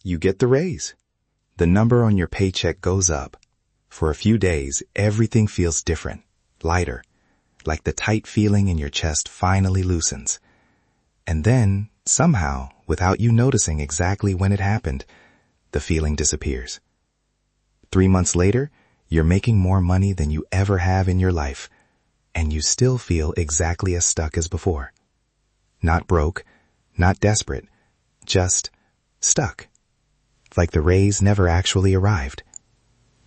You get the raise. The number on your paycheck goes up. For a few days, everything feels different, lighter, like the tight feeling in your chest finally loosens. And then, somehow, without you noticing exactly when it happened, the feeling disappears. 3 months later, you're making more money than you ever have in your life, and you still feel exactly as stuck as before. Not broke, not desperate, just stuck. Like the raise never actually arrived.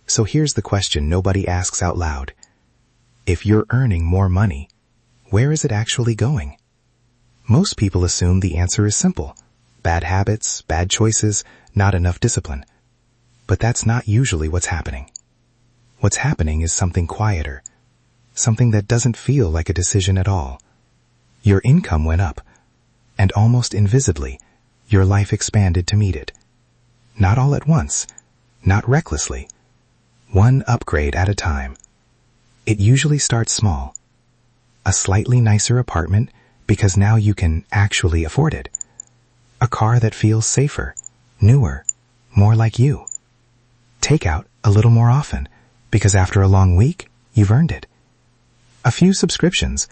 So here's the question nobody asks out loud. If you're earning more money, where is it actually going? Most people assume the answer is simple. Bad habits, bad choices, not enough discipline. But that's not usually what's happening. What's happening is something quieter, something that doesn't feel like a decision at all. Your income went up, and almost invisibly, your life expanded to meet it. Not all at once, not recklessly. One upgrade at a time. It usually starts small. A slightly nicer apartment because now you can actually afford it. A car that feels safer, newer, more like you. Takeout a little more often because after a long week, you've earned it. A few subscriptions,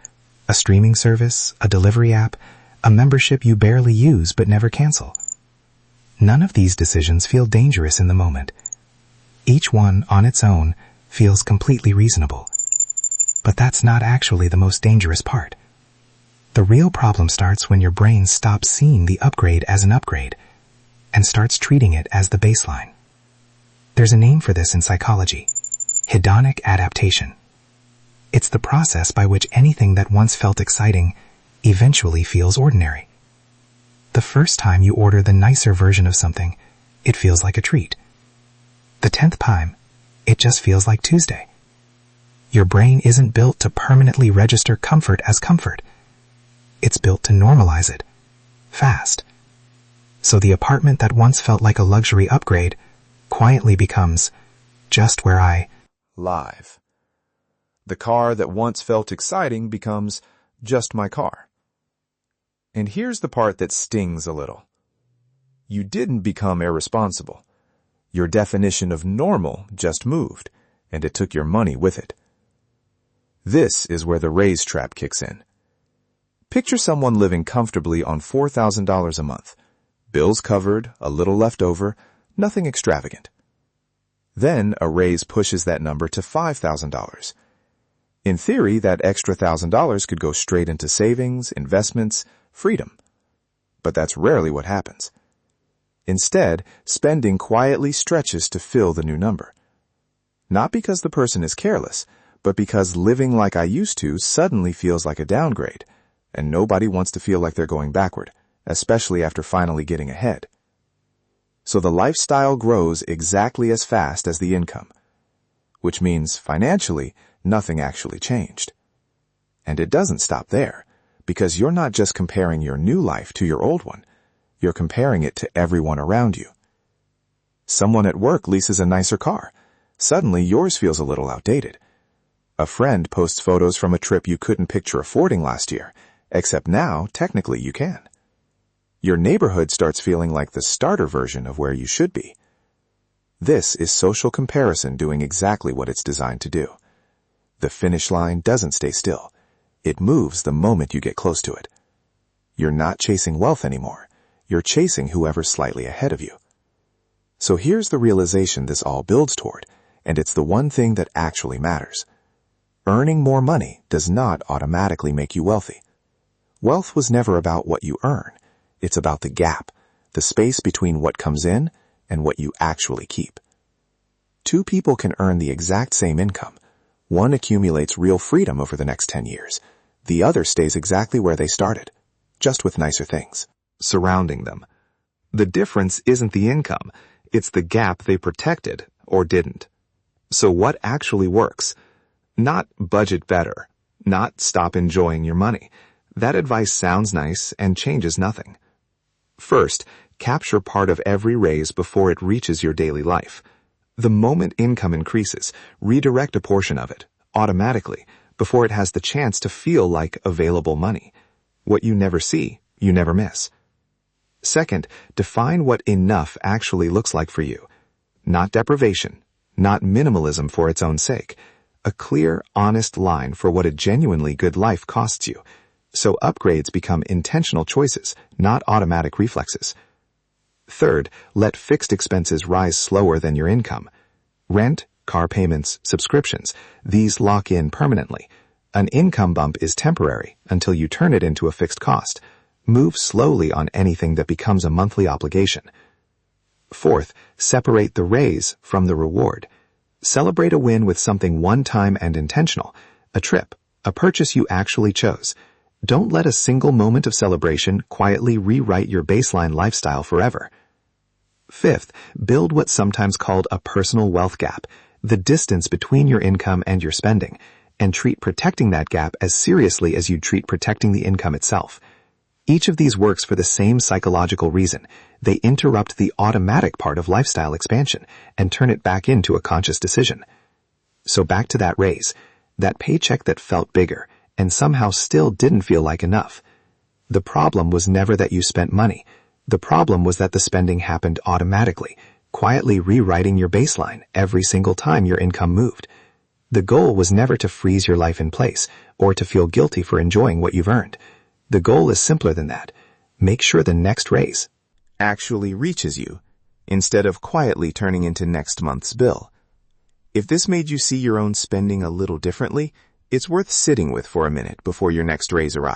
a streaming service, a delivery app, a membership you barely use but never cancel. None of these decisions feel dangerous in the moment. Each one on its own feels completely reasonable. But that's not actually the most dangerous part. The real problem starts when your brain stops seeing the upgrade as an upgrade and starts treating it as the baseline. There's a name for this in psychology: hedonic adaptation. It's the process by which anything that once felt exciting eventually feels ordinary. The first time you order the nicer version of something, it feels like a treat. The 10th time, it just feels like Tuesday. Your brain isn't built to permanently register comfort as comfort. It's built to normalize it, fast. So the apartment that once felt like a luxury upgrade quietly becomes just where I live. The car that once felt exciting becomes just my car. And here's the part that stings a little. You didn't become irresponsible. Your definition of normal just moved, and it took your money with it. This is where the raise trap kicks in. Picture someone living comfortably on $4,000 a month. Bills covered, a little left over, nothing extravagant. Then a raise pushes that number to $5,000. In theory, that extra $1,000 could go straight into savings, investments, freedom. But that's rarely what happens. Instead, spending quietly stretches to fill the new number. Not because the person is careless, but because living like I used to suddenly feels like a downgrade, and nobody wants to feel like they're going backward, especially after finally getting ahead. So the lifestyle grows exactly as fast as the income, which means financially, nothing actually changed. And it doesn't stop there, because you're not just comparing your new life to your old one, you're comparing it to everyone around you. Someone at work leases a nicer car. Suddenly yours feels a little outdated. A friend posts photos from a trip you couldn't picture affording last year, except now, technically, you can. Your neighborhood starts feeling like the starter version of where you should be. This is social comparison doing exactly what it's designed to do. The finish line doesn't stay still. It moves the moment you get close to it. You're not chasing wealth anymore. You're chasing whoever's slightly ahead of you. So here's the realization this all builds toward, and it's the one thing that actually matters. Earning more money does not automatically make you wealthy. Wealth was never about what you earn. It's about the gap, the space between what comes in and what you actually keep. Two people can earn the exact same income. One accumulates real freedom over the next 10 years. The other stays exactly where they started, just with nicer things surrounding them. The difference isn't the income, it's the gap they protected or didn't. So what actually works? Not budget better, not stop enjoying your money. That advice sounds nice and changes nothing. First, capture part of every raise before it reaches your daily life. The moment income increases, redirect a portion of it, automatically, before it has the chance to feel like available money. What you never see, you never miss. Second, define what enough actually looks like for you. Not deprivation, not minimalism for its own sake. A clear, honest line for what a genuinely good life costs you. So upgrades become intentional choices, not automatic reflexes. Third, let fixed expenses rise slower than your income. Rent, car payments, subscriptions, these lock in permanently. An income bump is temporary until you turn it into a fixed cost. Move slowly on anything that becomes a monthly obligation. Fourth, separate the raise from the reward. Celebrate a win with something one-time and intentional. A trip, a purchase you actually chose. Don't let a single moment of celebration quietly rewrite your baseline lifestyle forever. Fifth, build what's sometimes called a personal wealth gap, the distance between your income and your spending, and treat protecting that gap as seriously as you'd treat protecting the income itself. Each of these works for the same psychological reason. They interrupt the automatic part of lifestyle expansion and turn it back into a conscious decision. So back to that raise, that paycheck that felt bigger and somehow still didn't feel like enough. The problem was never that you spent money. The problem was that the spending happened automatically, quietly rewriting your baseline every single time your income moved. The goal was never to freeze your life in place or to feel guilty for enjoying what you've earned. The goal is simpler than that. Make sure the next raise actually reaches you, instead of quietly turning into next month's bill. If this made you see your own spending a little differently, it's worth sitting with for a minute before your next raise arrives.